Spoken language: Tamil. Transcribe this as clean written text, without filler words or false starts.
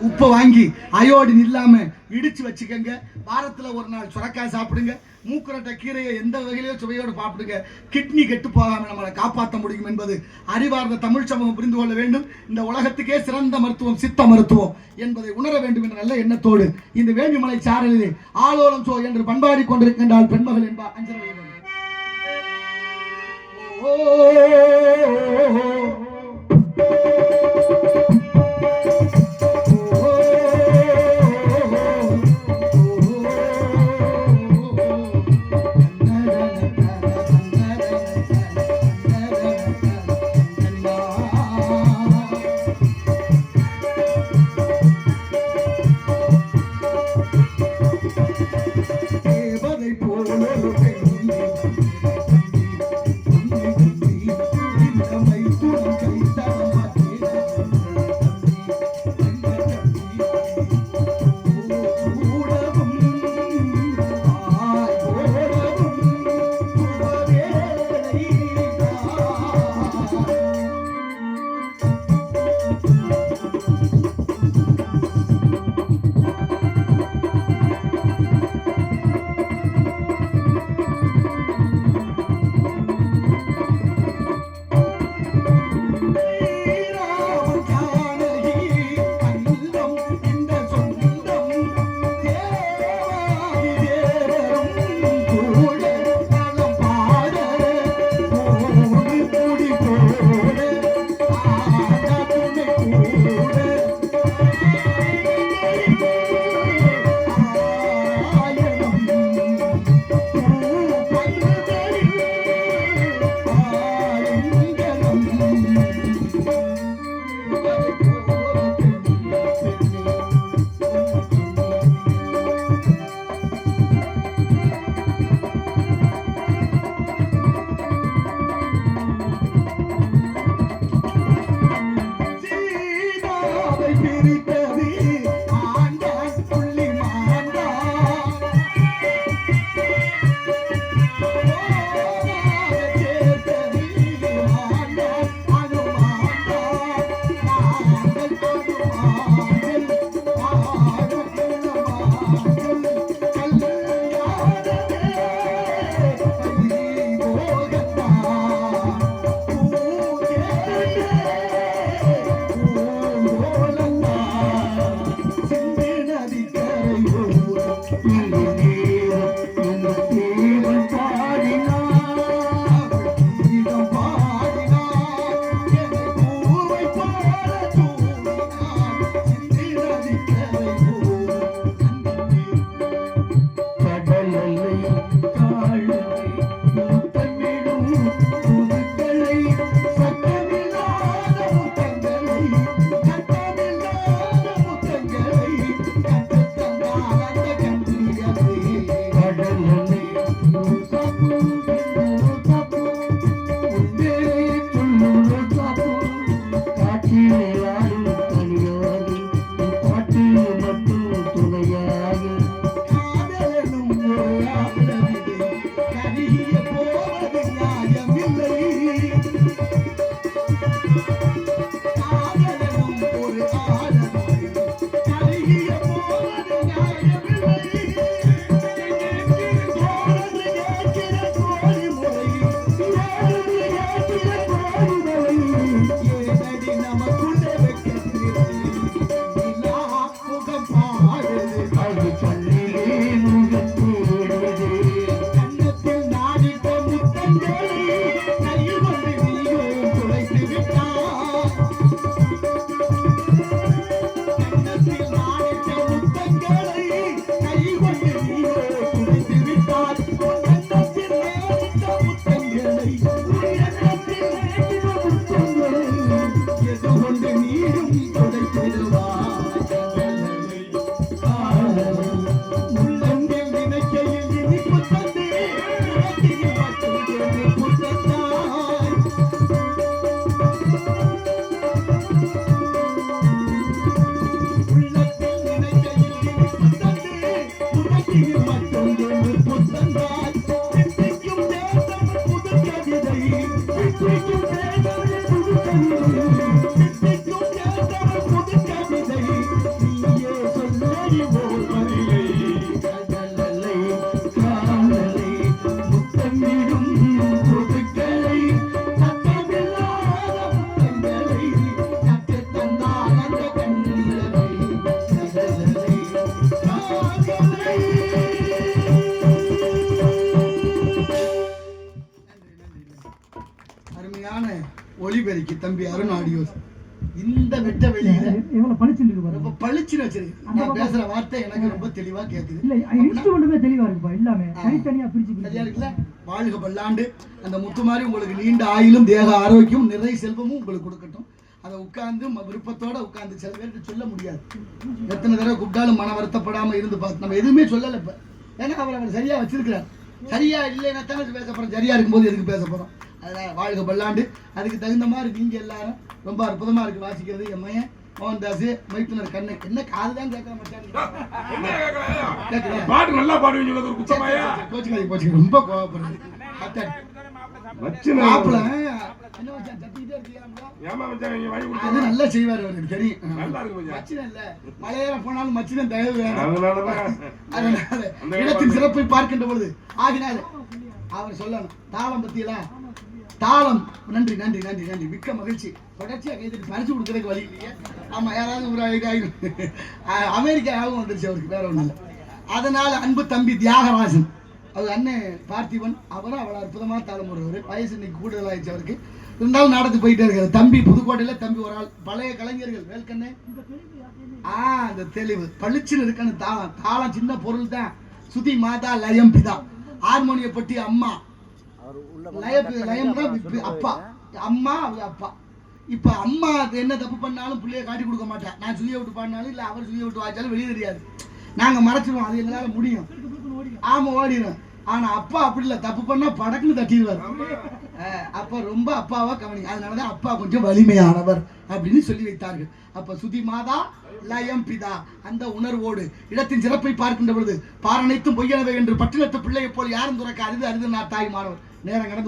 உப்பை வாங்கி அயோடின் இல்லாம இடிச்சு வச்சுக்கங்க. வாரத்துல ஒரு நாள் சுரக்காய் சாப்பிடுங்க. மூக்குரட்டை கீரையை எந்த வகையிலோ சுவையோடு சாப்பிடுங்க. கிட்னி கெட்டு போகாம நம்மளை காப்பாற்ற முடியும் என்பது அறிவார்ந்த தமிழ் சமூகம் புரிந்து கொள்ள வேண்டும். இந்த உலகத்துக்கே சிறந்த மருத்துவம் சித்த மருத்துவம் என்பதை உணர வேண்டும் என்ற நல்ல எண்ணத்தோடு இந்த வேள்விமலை சாரலிலே ஆலோலம் சோ என்று பண்பாடி கொண்டிருக்கின்றால் பெண்மகள் என்பார் அஞ்சலி. இன்னைக்கு தம்பி அருண் ஆடியோஸ் இந்த வெட்ட வெளியில எவ்வளவு பளிச்சுன்னு இருக்கு ரொம்ப பளிச்சுன்னு வச்சிருக்கு. நான் பேசுற வார்த்தை எனக்கு ரொம்ப தெளிவா கேக்குது. இல்ல இன்ஸ்ட்ருமெண்ட்டுமே தெளிவா இருக்குப்பா, எல்லாமே தனித்தனியா பிரிச்சு சரியா இருக்குல்ல? வாழ்க பல்லாண்டு. அந்த முத்து மாதிரி உங்களுக்கு நீண்ட ஆயுளும் தேக ஆரோக்கியம் நிறை செல்வமும் உங்களுக்கு கொடுக்கட்டும். அதை உட்கார்ந்து விருப்பத்தோட உட்கார்ந்து சில பேருக்கு சொல்ல முடியாது. எத்தனை தடவை கூப்பிட்டாலும் மன வருத்தப்படாம இருந்து பார்த்து நம்ம எதுவுமே சொல்லலை. இப்ப ஏன்னா அவர் சரியா வச்சிருக்கிறார். சரியா இல்லைன்னா தானே பேச போறோம். சரியா இருக்கும்போது எதுக்கு பேச போறோம்? அதனால வாழ்க பல்லாண்டு. அதுக்கு தகுந்த மாதிரி நீங்க எல்லாரும் ரொம்ப அற்புதமா இருக்கு வாசிக்கிறது. என் மையன் மோகன்தாஸ், மைத்துனர் கண்ணு என்ன காதுதான் கேட்க பாட்டு நல்லா பாடுவீங்க. கோச்சுக்காதி ரொம்ப கோவப்படுறது. அது நல்லா செய்வார் அவருக்கு தெரியும். மச்சின இல்ல மலையேற போனாலும் மச்சினம் தயவு வேணும். அதனால இடத்தின் சிறப்பை பார்க்கின்ற பொழுது ஆகினால அவர் சொல்லணும். தாளம் பத்தியெல்லாம் தாளம். நன்றி நன்றி நன்றி நன்றி, மிக்க மகிழ்ச்சி. தொடர்ச்சியா கைது பரிசு கொடுக்கறதுக்கு வழி இல்லையே. ஆமா, யாராவது ஒரு அமெரிக்காவும் வந்துருச்சு அவருக்கு, வேற ஒண்ணு இல்லை. அதனால அன்பு தம்பி தியாகராஜன், அவர் அண்ணன் பார்த்திபன், அவரும் அவ்வளவு அற்புதமா தாளம் போடுவார். வயசு இன்னைக்கு கூடுதல் ஆயிடுச்சு அவருக்கு. இருந்தாலும் நடந்து போயிட்டே இருக்காரு. தம்பி புதுக்கோட்டையில தம்பி ஒரு ஆள், பழைய கலைஞர்கள் வேல்கண்ணே. அந்த தெளிவு பளிச்சுன்னு இருக்கான்னு தாளம். தாளம் சின்ன பொருள் தான். சுதி மாதா லயம் பிதா, ஹார்மோனிய பட்டி அம்மா, அப்பா, அம்மா அப்பா. இப்ப அம்மா என்ன தப்பு பண்ணாலும் பிள்ளைய காட்டி கொடுக்க மாட்டேன். நான் சுய விட்டு பாடினாலும் இல்ல அவர் சுய விட்டு வாய்ச்சாலும் வெளியே தெரியாது. நாங்க மறைச்சிடுவோம், அது எங்களால முடியும். ஆமா, ஓடிடும். ஆனா அப்பா அப்படி இல்லை, தப்பு பண்ணா படக்குன்னு தட்டிடுவார். அப்ப ரொம்ப அப்பாவா கவனி. அதனாலதான் அப்பா கொஞ்சம் வலிமையானவர் அப்படின்னு சொல்லி வைத்தார்கள். அப்ப சுதி மாதா லயம் பிதா, அந்த உணர்வோடு இடத்தின் சிறப்பை பார்க்கின்ற பொழுது பாரனைத்தும் பொய்யனவை என்று பட்டினத்து பிள்ளையை போல் யாரும் துறக்க அரிது அரிது நான் தாய் மாணவர் நேரம் கடந்து